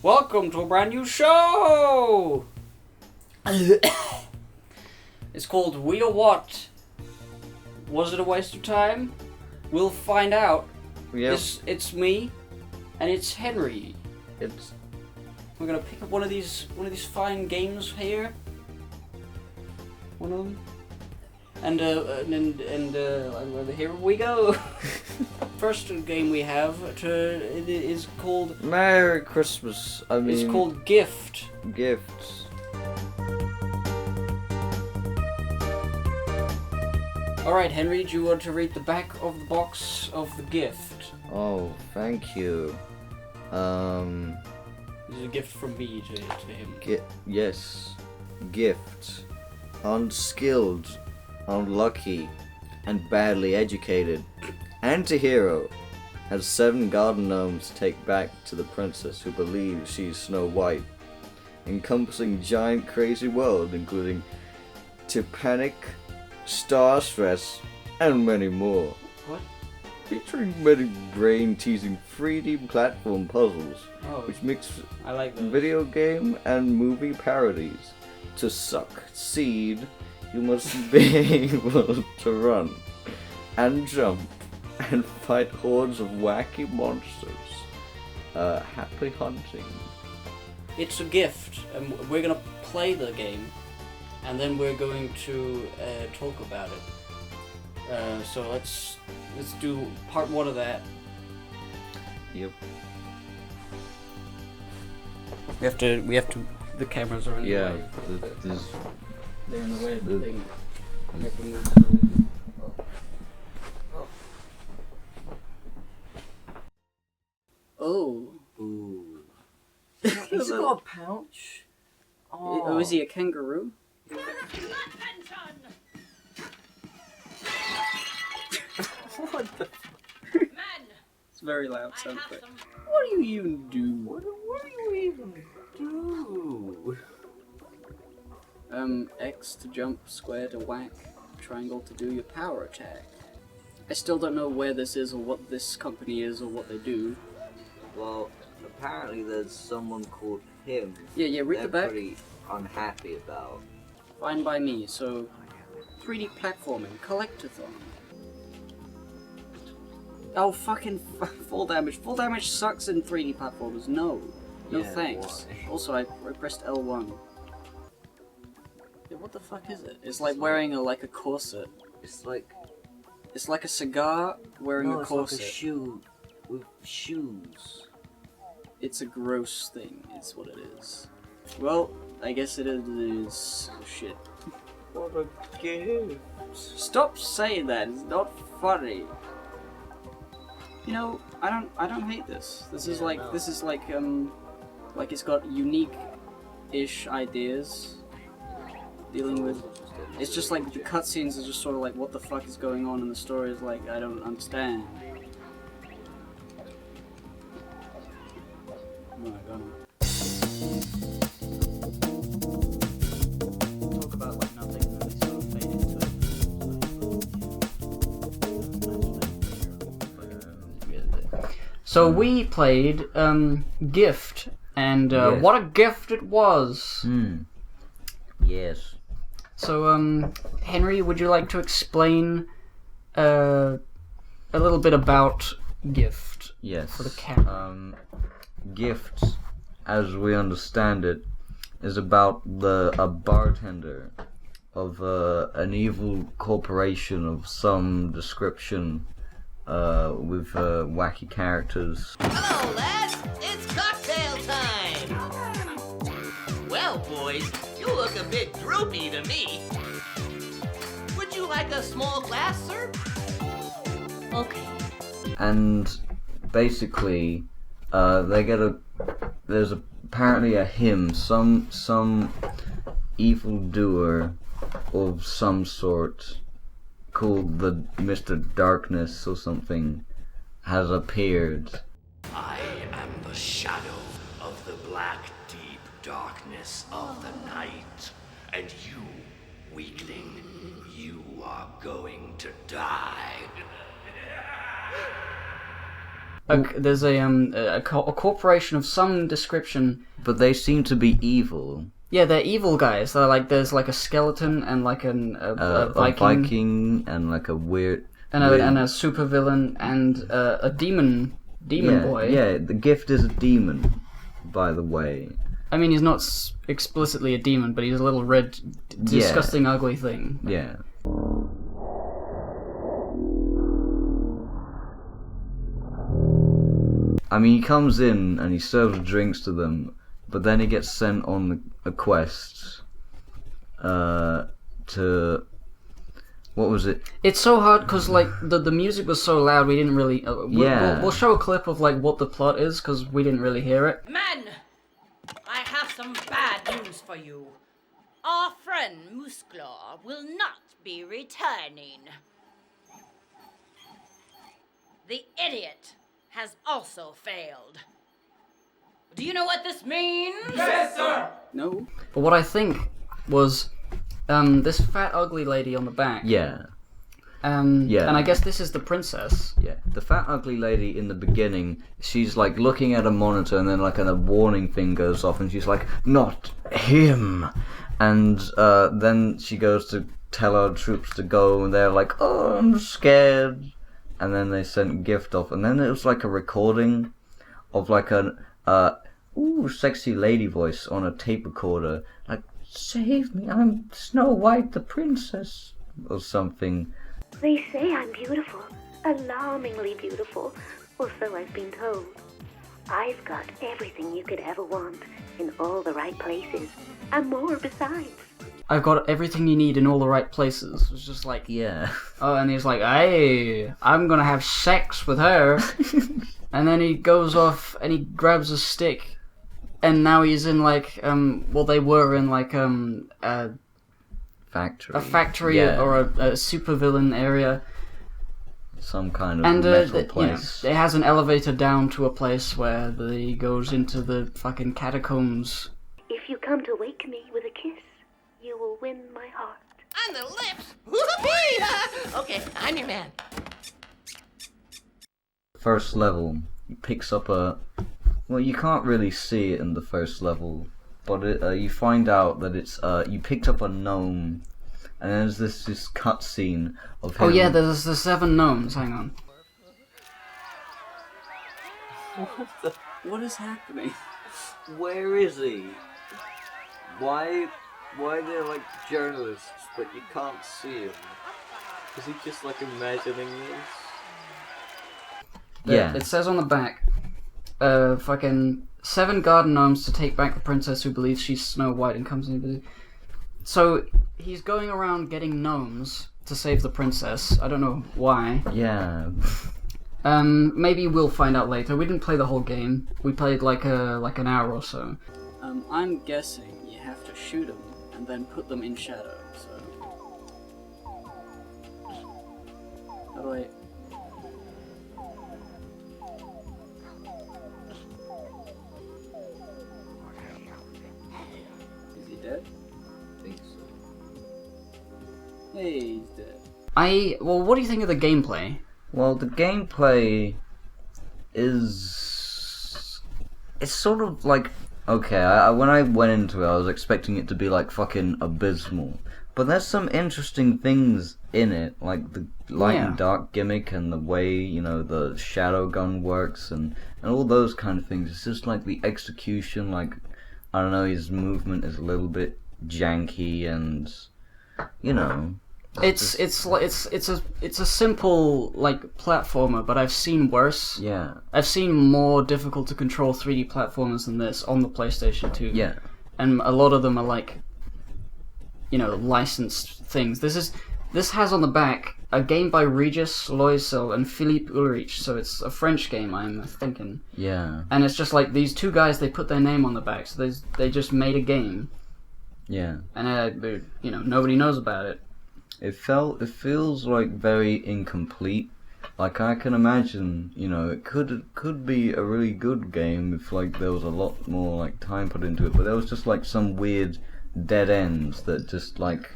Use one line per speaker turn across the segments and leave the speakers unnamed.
Welcome to a brand new show! It's called WIAWOT. Was it a waste of time? We'll find out.
Yep.
It's me, and it's Henry.
It's
We're gonna pick up one of these fine games here. One of them. And here we go. First game we have it is called
Merry Christmas.
It's called Gift.
Gifts.
Alright, Henry, do you want to read the back of the box of the gift?
Oh, thank you.
This is a gift from me to him.
Yes. Gift. Unskilled, unlucky, and badly educated. Anti-hero has 7 garden gnomes to take back to the princess who believes she's Snow White, encompassing giant crazy world including Typanic, Star Stress, and many more.
What?
Featuring many brain-teasing 3D platform puzzles,
Oh,
which mix
I like those.
video game and movie parodies. To succeed, you must be able to run and jump and fight hordes of wacky monsters. Happy hunting.
It's a gift, and we're gonna play the game, and then we're going to talk about it. So let's do part 1 of that.
Yep.
We have to. The cameras are in the
Yeah.
way.
There's
They're in the way of the thing. We have to move Oh.
Ooh.
He's
got a pouch.
Oh, is he a kangaroo? What the? It's very loud sound effect. What do you even do?
What do you even do?
X to jump, square to whack, triangle to do your power attack. I still don't know where this is or what this company is or what they do.
Well, apparently there's someone called him.
Yeah, read the back.
Pretty unhappy about.
Fine by me, so 3D platforming, collectathon. Oh, fucking full damage. Full damage sucks in 3D platformers. No. No
Yeah,
thanks.
why?
Also, I pressed L1. Yeah, what the fuck is it? It's like wearing a corset.
It's like
It's like a cigar wearing a
it's
corset.
like a shoe with shoes.
It's a gross thing, is what it is. Well, I guess it is shit.
What a gift!
Stop saying that, it's not funny. You know, I don't hate this. This is like it's got unique-ish ideas dealing with. It's just like the cutscenes are just sort of like what the fuck is going on, and the story is like I don't understand. Oh my god. Talk about like nothing, and they sort of fade into it. So we played Gift, and
Yes.
what a gift it was!
Yes.
So, Henry, would you like to explain a little bit about Gift?
Yes.
For the camera.
Gift, as we understand it, is about a bartender of an evil corporation of some description, with wacky characters.
Hello, lads! It's cocktail time! Well, boys, you look a bit droopy to me. Would you like a small glass, sir? Okay.
And basically, there's apparently a hymn, some evildoer of some sort called the Mr. Darkness or something has appeared.
I am the shadow of the black, deep darkness of the night. And you, weakling, you are going to die.
there's a corporation of some description.
But they seem to be evil.
Yeah, they're evil guys. They're like there's like a skeleton and like a Viking
and like a weird
and a supervillain and a demon boy.
Yeah, the Gift is a demon, by the way.
I mean, he's not explicitly a demon, but he's a little red, disgusting, ugly thing.
Yeah. I mean, he comes in and he serves drinks to them, but then he gets sent on a quest to... What was it?
It's so hard because like the music was so loud we didn't really... We'll show a clip of like what the plot is because we didn't really hear it.
Men, I have some bad news for you. Our friend Musclor will not be returning. The idiot has also failed. Do you know what this means?
Yes, sir!
No. But what I think was this fat ugly lady on the back.
Yeah.
Yeah. And I guess this is the princess.
Yeah. The fat ugly lady in the beginning, she's like looking at a monitor and then like a warning thing goes off and she's like, not him! And then she goes to tell her troops to go and they're like, oh, I'm scared. And then they sent Gift off and then it was like a recording of like an sexy lady voice on a tape recorder. Like, save me, I'm Snow White the princess. Or something.
They say I'm beautiful, alarmingly beautiful, or so I've been told. I've got everything you could ever want, in all the right places, and more besides.
I've got everything you need in all the right places. It's just like...
Yeah.
Oh, and he's like, hey, I'm gonna have sex with her. And then he goes off and he grabs a stick. And now he's in like, they were in like, a factory or a supervillain area.
Some kind of metal place.
You know, it has an elevator down to a place where he goes into the fucking catacombs.
If you come to wake me with a kiss, you will win my heart.
On the lips! Whoopee! Okay, I'm your man.
First level, he picks up a... Well, you can't really see it in the first level, but you find out that it's you picked up a gnome, and there's this cutscene of him.
Oh yeah, there's the 7 gnomes. Hang on.
What is happening?
Where is he? Why they're like journalists, but you can't see him?
Is he just like imagining this?
Yeah.
It says on the back, fucking 7 garden gnomes to take back the princess who believes she's Snow White and comes in. So he's going around getting gnomes to save the princess. I don't know why.
Yeah.
Maybe we'll find out later. We didn't play the whole game. We played like an hour or so.
I'm guessing you have to shoot them and then put them in shadow. So how do I? Is he dead?
I think so.
Hey, he's dead.
What do you think of the gameplay?
Well, the gameplay is... It's sort of like... Okay, when I went into it, I was expecting it to be like fucking abysmal. But there's some interesting things in it, like the light and dark gimmick and the way, you know, the shadow gun works and all those kind of things. It's just like the execution, like, I don't know, his movement is a little bit janky and, you know...
It's a simple like platformer, but I've seen worse.
Yeah.
I've seen more difficult to control 3D platformers than this on the PlayStation 2.
Yeah.
And a lot of them are like, you know, licensed things. This has on the back a game by Regis Loisel and Philippe Ulrich, so it's a French game, I'm thinking.
Yeah.
And it's just like these 2 guys, they put their name on the back, so they just made a game.
Yeah.
And you know, nobody knows about it.
It feels like very incomplete. Like I can imagine, you know, it could be a really good game if like there was a lot more like time put into it, but there was just like some weird dead ends that just like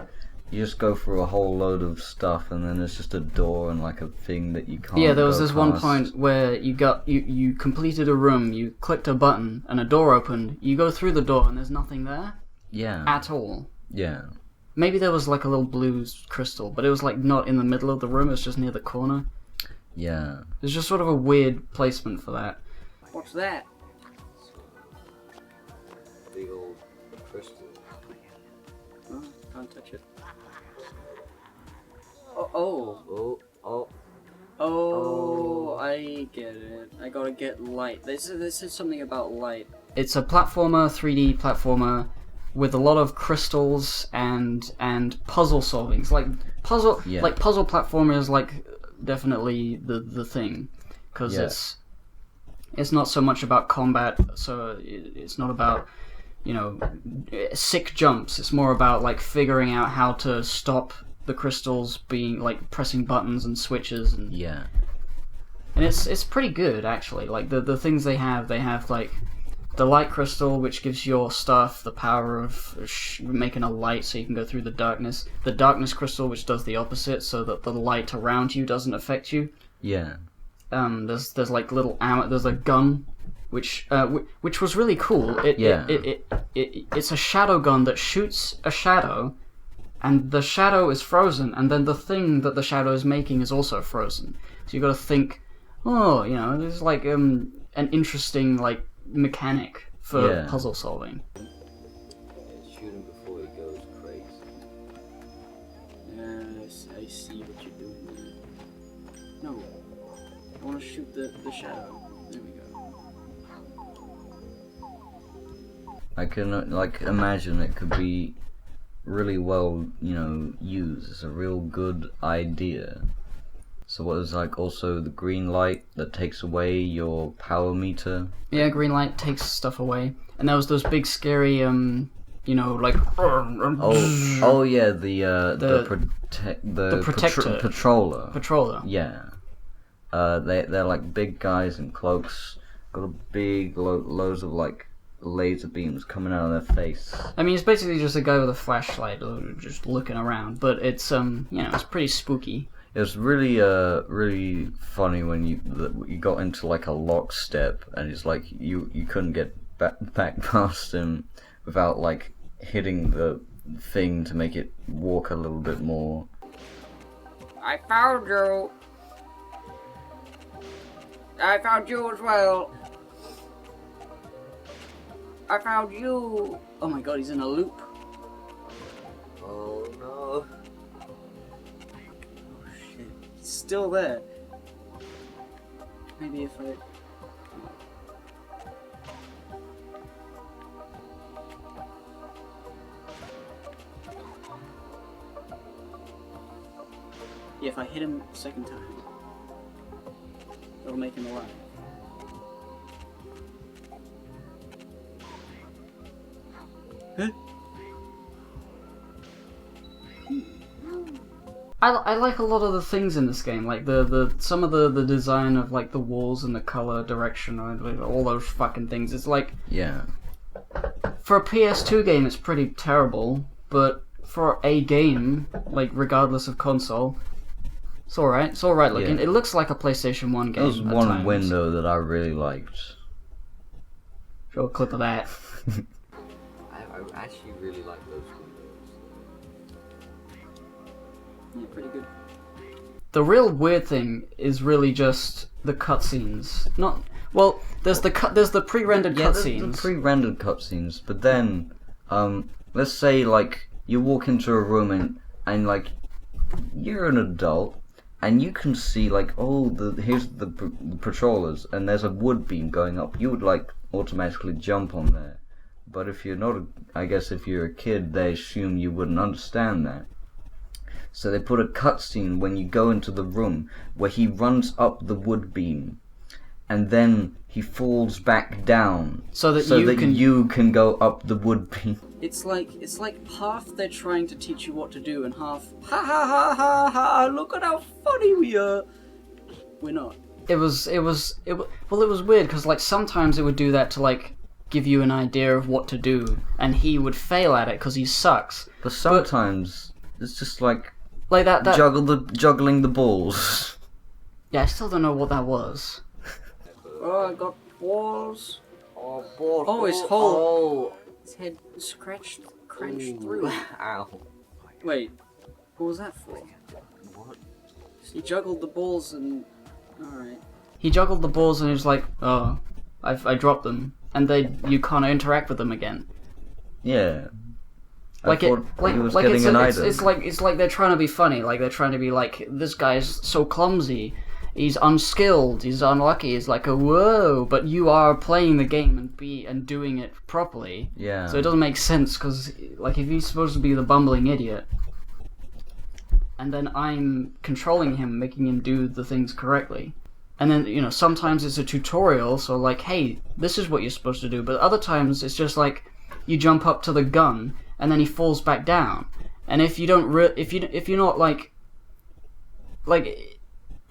you just go through a whole load of stuff, and then there's just a door and like a thing that you can't.
Yeah, there was
go
this one
past.
point where you completed a room, you clicked a button, and a door opened. You go through the door, and there's nothing there
Yeah.
at all.
Yeah.
Maybe there was like a little blue crystal, but it was like not in the middle of the room. It was just near the corner.
Yeah.
There's just sort of a weird placement for that.
What's that?
Big old crystal.
Oh, can't touch it. Oh, I get it. I gotta get light. This is something about light.
It's a platformer, 3D platformer, with a lot of crystals and puzzle solvings. Like puzzle platformer is like definitely the thing, because it's not so much about combat. So it's not about sick jumps. It's more about like figuring out how to stop the crystals being like pressing buttons and switches and and it's pretty good actually. Like the things they have like the light crystal, which gives your stuff the power of making a light so you can go through the darkness. The darkness crystal, which does the opposite, so that the light around you doesn't affect you.
Yeah.
There's like little ammo. There's a gun, which was really cool. It's a shadow gun that shoots a shadow, and the shadow is frozen, and then the thing that the shadow is making is also frozen. So you got to think, there's like an interesting like mechanic for puzzle solving.
Shoot him before he goes crazy.
Yes, I see what you're doing there. No, I want to shoot the shadow. There we go.
I can like imagine it could be really well, used. It's a real good idea. So what is like also the green light that takes away your power meter?
Yeah, green light takes stuff away. And there was those big scary like the protector. Patroller.
Yeah. They're like big guys in cloaks, got a big loads of like laser beams coming out of their face.
I mean, it's basically just a guy with a flashlight just looking around, but it's it's pretty spooky.
It was really funny when you got into like a lockstep, and it's like you couldn't get back past him without like hitting the thing to make it walk a little bit more.
I found you. I found you as well. I found you.
Oh my god, he's in a loop.
Oh no.
Still there. Maybe if I... Yeah, if I hit him a second time, it'll make him alive. Huh?
I like a lot of the things in this game, like some of the design of like the walls and the color direction, and all those fucking things. It's like for a PS2 game, it's pretty terrible, but for a game, like regardless of console, it's alright. It's alright looking.
Yeah.
It looks like a PlayStation 1 game.
There was
at
one
times.
window that I really liked.
Show a clip of that.
I actually really like those windows.
Yeah, pretty good.
The real weird thing is really just the cutscenes. There's the pre-rendered cutscenes.
The pre-rendered cutscenes, but then, let's say like you walk into a room and like you're an adult and you can see like here's the patrollers and there's a wood beam going up. You would like automatically jump on there, but if you're not, if you're a kid, they assume you wouldn't understand that. So they put a cutscene when you go into the room where he runs up the wood beam, and then he falls back down,
so that
you can go up the wood beam.
It's like half they're trying to teach you what to do, and half ha ha ha ha ha. Look at how funny we are. We're not.
It was weird because like sometimes it would do that to like give you an idea of what to do, and he would fail at it because he sucks.
But sometimes It's just like
that.
juggling the balls.
Yeah, I still don't know what that was. Oh, I got balls.
Oh, balls.
Oh, his whole his head scratched through.
Ow.
Wait, what was that for?
What?
He juggled the balls and... Alright. He juggled the balls and he was like, oh, I dropped them. And you can't interact with them again.
Yeah.
Like
he was getting an item.
It's like they're trying to be funny. Like they're trying to be like, this guy's so clumsy. He's unskilled. He's unlucky. It's like a whoa. But you are playing the game and doing it properly.
Yeah.
So it doesn't make sense because like if he's supposed to be the bumbling idiot, and then I'm controlling him, making him do the things correctly. And then, you know, sometimes it's a tutorial, so like, hey, this is what you're supposed to do. But other times it's just like, you jump up to the gun, and then he falls back down. And if you don't, if you're not like,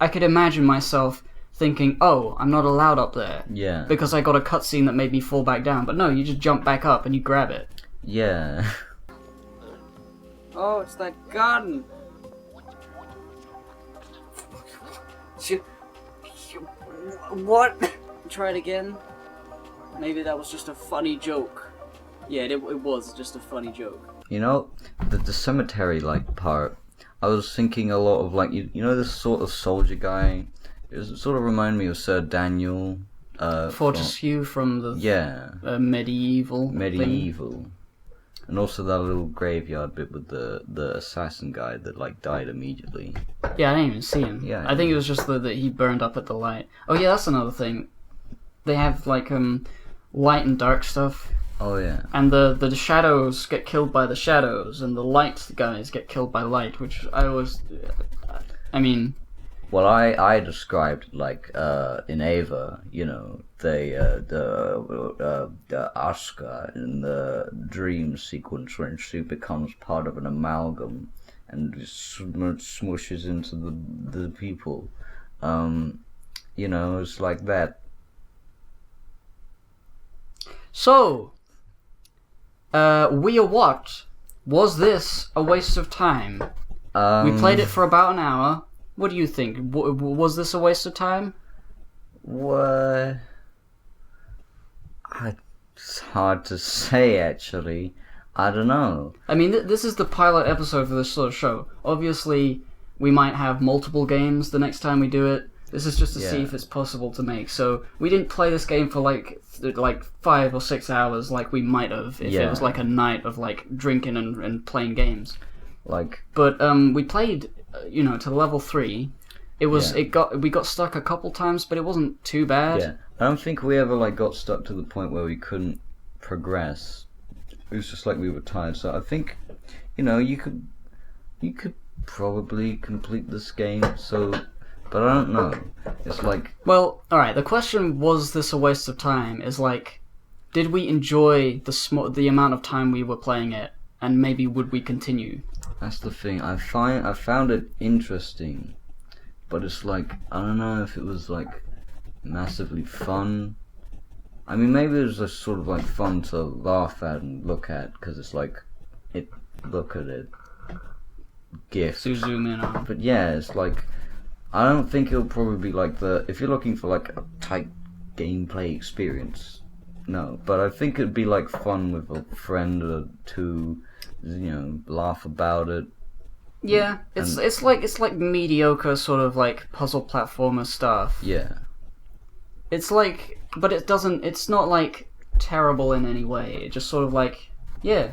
I could imagine myself thinking, oh, I'm not allowed up there.
Yeah.
Because I got a cutscene that made me fall back down. But no, you just jump back up and you grab it.
Yeah.
Oh, it's that gun! What? Try it again. Maybe that was just a funny joke. Yeah, it was just a funny joke.
You know, the cemetery like part. I was thinking a lot of like you know this sort of soldier guy. It sort of reminded me of Sir Daniel.
Fortescue from the medieval. Thing.
And also that little graveyard bit with the assassin guy that like died immediately.
Yeah, I didn't even see him.
Yeah,
I think it was just that he burned up at the light. Oh yeah, that's another thing. They have like light and dark stuff.
Oh yeah.
And the shadows get killed by the shadows, and the light guys get killed by light, which I always, I mean.
Well, I described like in Ava, you know, the Asuka in the dream sequence when she becomes part of an amalgam and smooshes into the people. You know, it's like that. So,
WIAWOT, was this a waste of time? We played it for about an hour. What do you think? Was this a waste of time?
What? It's hard to say, actually. I don't know.
I mean, this is the pilot episode for this sort of show. Obviously, we might have multiple games the next time we do it. This is just to see if it's possible to make. So we didn't play this game for like 5 or 6 hours like we might have if it was like a night of like drinking and playing games. But we played, you know, to level 3. It was we got stuck a couple times, but it wasn't too bad.
Yeah, I don't think we ever like got stuck to the point where we couldn't progress. It was just like we were tired. So I think, you know, you could probably complete this game. So, but I don't know. It's like,
well, all right. The question, was this a waste of time, is like, did we enjoy the amount of time we were playing it, and maybe would we continue?
That's the thing. I found it interesting, but it's like, I don't know if it was like massively fun. I mean, maybe it was just sort of like fun to laugh at and look at, because it's like, look at it, G.I.F.T.
So zoom in on.
But yeah, it's like, I don't think it'll probably be like if you're looking for like a tight gameplay experience, no. But I think it'd be like fun with a friend or two, you know, laugh about it.
Yeah, it's like mediocre sort of like puzzle platformer stuff.
Yeah.
It's like, but it's not like terrible in any way. It's just sort of like, yeah,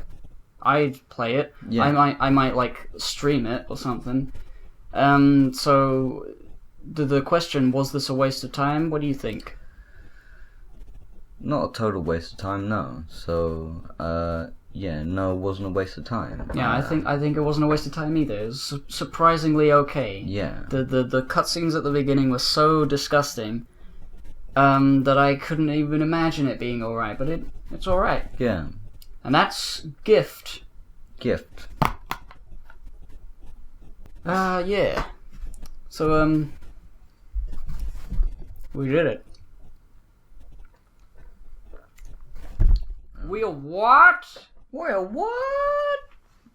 I'd play it. Yeah. I might like stream it or something. So the question, was this a waste of time? What do you think?
Not a total waste of time, no. So, yeah, no, it wasn't a waste of time.
Yeah, I think it wasn't a waste of time either. It was surprisingly okay.
Yeah.
The cutscenes at the beginning were so disgusting that I couldn't even imagine it being alright, but it's alright.
Yeah.
And that's G.I.F.T.
G.I.F.T.
Yeah. So, we did it. WIAWOT? WIAWOT?